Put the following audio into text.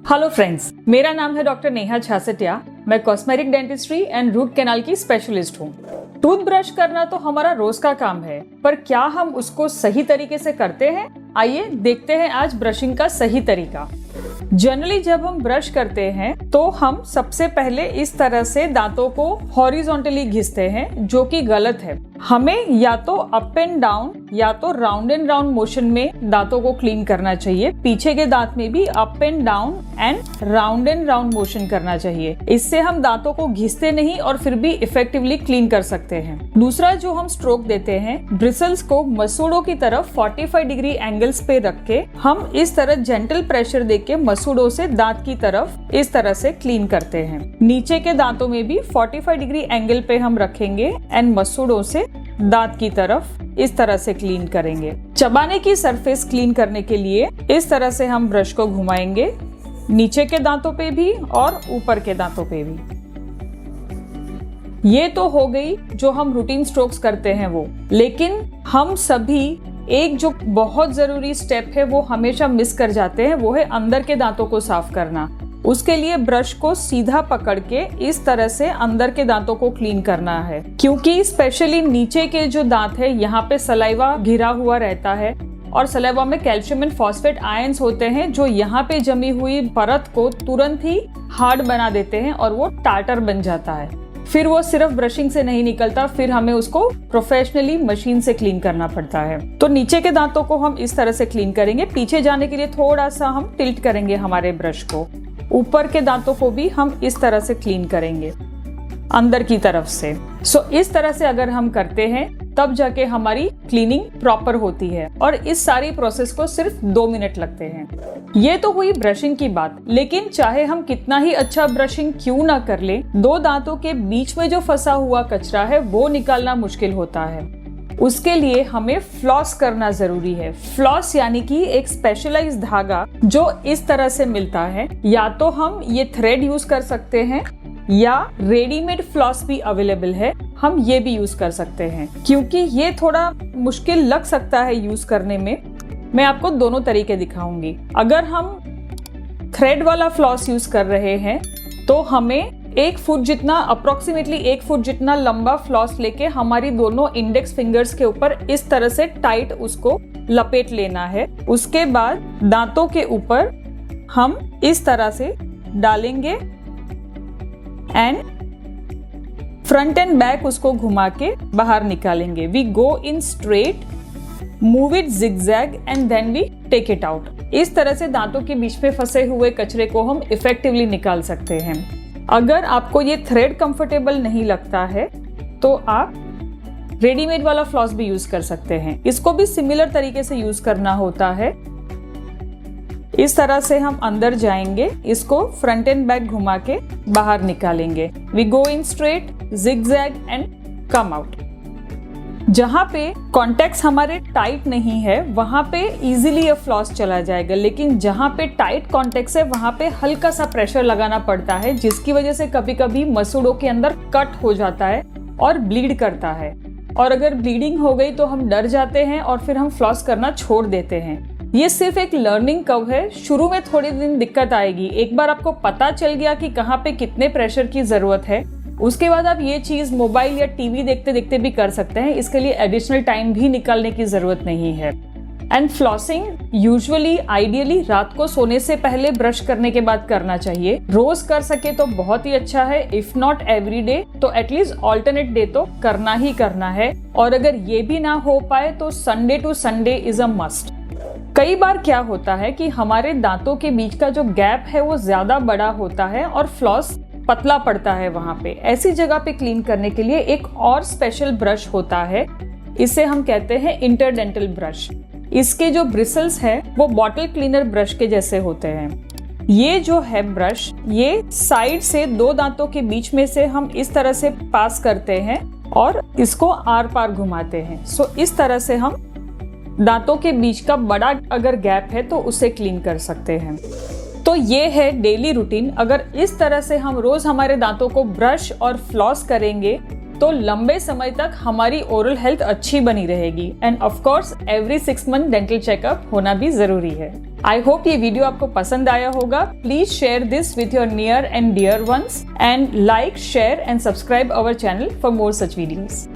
Hello friends, मेरा नाम है डॉक्टर नेहा छासटिया। मैं cosmetic dentistry and root canal की स्पेशलिस्ट हूँ। टूथब्रश करना तो हमारा रोज का काम है, पर क्या हम उसको सही तरीके से करते हैं? आइए देखते हैं आज ब्रशिंग का सही तरीका। जनरली जब हम ब्रश करते हैं तो हम सबसे पहले इस तरह से दांतों को हॉरिजॉन्टली घिसते हैं, जो कि गलत है। हमें या तो अप एंड डाउन या तो राउंड एंड राउंड मोशन में दांतों को क्लीन करना चाहिए। पीछे के दांत में भी up and down and round motion करना चाहिए। इससे हम दांतों को घिसते नहीं और फिर भी इफेक्टिवली क्लीन कर सकते हैं। दूसरा जो हम स्ट्रोक देते हैं, ब्रिसल्स को मसूड़ों की तरफ 45 डिग्री एंगल्स पे रख के हम इस तरह जेंटल प्रेशर देके मसूड़ों से दांत की तरफ इस तरह से क्लीन करते हैं। नीचे के दांतों में भी 45 डिग्री एंगल पे हम रखेंगे एंड मसूड़ों से दांत की तरफ इस तरह से क्लीन करेंगे। चबाने की सरफेस क्लीन करने के लिए इस तरह से हम ब्रश को घुमाएंगे, नीचे के दांतों पे भी और ऊपर के दांतों पे भी। ये तो हो गई जो हम रूटीन स्ट्रोक्स करते हैं वो, लेकिन हम सभी एक जो बहुत जरूरी स्टेप है वो हमेशा मिस कर जाते हैं, वो है अंदर के दांतों को साफ करना। उसके लिए ब्रश को सीधा पकड़ के इस तरह से अंदर के दांतों को क्लीन करना है, क्योंकि स्पेशली नीचे के जो दांत है यहाँ पे सलाइवा घिरा हुआ रहता है और सलाइवा में कैल्शियम एंड फॉस्फेट आयंस होते हैं, जो यहाँ पे जमी हुई परत को तुरंत ही हार्ड बना देते हैं और वो टार्टर बन जाता है। फिर वो सिर्फ ब्रशिंग से नहीं निकलता, फिर हमें उसको प्रोफेशनली मशीन से क्लीन करना पड़ता है। तो नीचे के दांतों को हम इस तरह से क्लीन करेंगे। पीछे जाने के लिए थोड़ा सा हम टिल्ट करेंगे हमारे ब्रश को। ऊपर के दांतों को भी हम इस तरह से क्लीन करेंगे अंदर की तरफ से। इस तरह से अगर हम करते हैं तब जाके हमारी क्लीनिंग प्रॉपर होती है और इस सारी प्रोसेस को सिर्फ 2 मिनट लगते हैं। ये तो हुई ब्रशिंग की बात, लेकिन चाहे हम कितना ही अच्छा ब्रशिंग क्यों ना कर ले, 2 दांतों के बीच में जो फंसा हुआ कचरा है वो निकालना मुश्किल होता है। उसके लिए हमें फ्लॉस करना जरूरी है। फ्लॉस यानी कि एक स्पेशलाइज्ड धागा जो इस तरह से मिलता है। या तो हम ये थ्रेड यूज कर सकते हैं या रेडीमेड फ्लॉस भी अवेलेबल है, हम ये भी यूज कर सकते हैं। क्योंकि ये थोड़ा मुश्किल लग सकता है यूज करने में, मैं आपको दोनों तरीके दिखाऊंगी। अगर हम थ्रेड वाला फ्लॉस यूज कर रहे हैं तो हमें 1 फुट जितना, अप्रोक्सीमेटली 1 फुट जितना लंबा फ्लॉस लेके हमारी दोनों इंडेक्स फिंगर्स के ऊपर इस तरह से टाइट उसको लपेट लेना है। उसके बाद दांतों के ऊपर हम इस तरह से डालेंगे एंड फ्रंट एंड बैक उसको घुमा के बाहर निकालेंगे। We go in straight, move it zigzag and then we take it out. इस तरह से दांतों के बीच में फंसे हुए कचरे को हम इफेक्टिवली निकाल सकते हैं। अगर आपको ये थ्रेड कंफर्टेबल नहीं लगता है तो आप रेडीमेड वाला फ्लॉस भी यूज कर सकते हैं। इसको भी सिमिलर तरीके से यूज करना होता है। इस तरह से हम अंदर जाएंगे, इसको फ्रंट एंड बैक घुमा के बाहर निकालेंगे। We go in straight, zigzag and come out. जहां पे कॉन्टेक्ट्स हमारे टाइट नहीं है वहां पे इजीली ये फ्लॉस चला जाएगा, लेकिन जहां पे टाइट कॉन्टेक्ट्स है वहां पे हल्का सा प्रेशर लगाना पड़ता है, जिसकी वजह से कभी कभी मसूड़ों के अंदर कट हो जाता है और ब्लीड करता है। और अगर ब्लीडिंग हो गई तो हम डर जाते हैं और फिर हम फ्लॉस करना छोड़ देते हैं। ये सिर्फ एक लर्निंग कर्व है। शुरू में थोड़े दिन दिक्कत आएगी। एक बार आपको पता चल गया कि कहाँ पे कितने प्रेशर की जरूरत है, उसके बाद आप ये चीज मोबाइल या टीवी देखते देखते भी कर सकते हैं। इसके लिए एडिशनल टाइम भी निकालने की जरूरत नहीं है। एंड फ्लॉसिंग यूजुअली आइडियली रात को सोने से पहले ब्रश करने के बाद करना चाहिए। रोज कर सके तो बहुत ही अच्छा है, इफ नॉट एवरी डे तो एटलीस्ट ऑल्टरनेट डे तो करना ही करना है। और अगर ये भी ना हो पाए तो Sunday to Sunday is a must. कई बार क्या होता है कि हमारे दांतों के बीच का जो गैप है वो ज्यादा बड़ा होता है और फ्लॉस पतला पड़ता है वहां पे। ऐसी जगह पे क्लीन करने के लिए एक और स्पेशल ब्रश होता है, इसे हम कहते हैं इंटरडेंटल ब्रश। इसके जो ब्रिसल्स है वो बॉटल क्लीनर ब्रश के जैसे होते हैं। ये जो है ब्रश, ये साइड से 2 दांतों के बीच में से हम इस तरह से पास करते हैं और इसको आर पार घुमाते हैं। इस तरह से हम दांतों के बीच का बड़ा अगर गैप है तो उसे क्लीन कर सकते हैं। तो ये है डेली रूटीन। अगर इस तरह से हम रोज हमारे दांतों को ब्रश और फ्लॉस करेंगे तो लंबे समय तक हमारी ओरल हेल्थ अच्छी बनी रहेगी। End of course every 6 month dental checkup होना भी जरूरी है। आई होप ये वीडियो आपको पसंद आया होगा। Please share this with your near and dear ones and like, share and subscribe our channel for more such videos.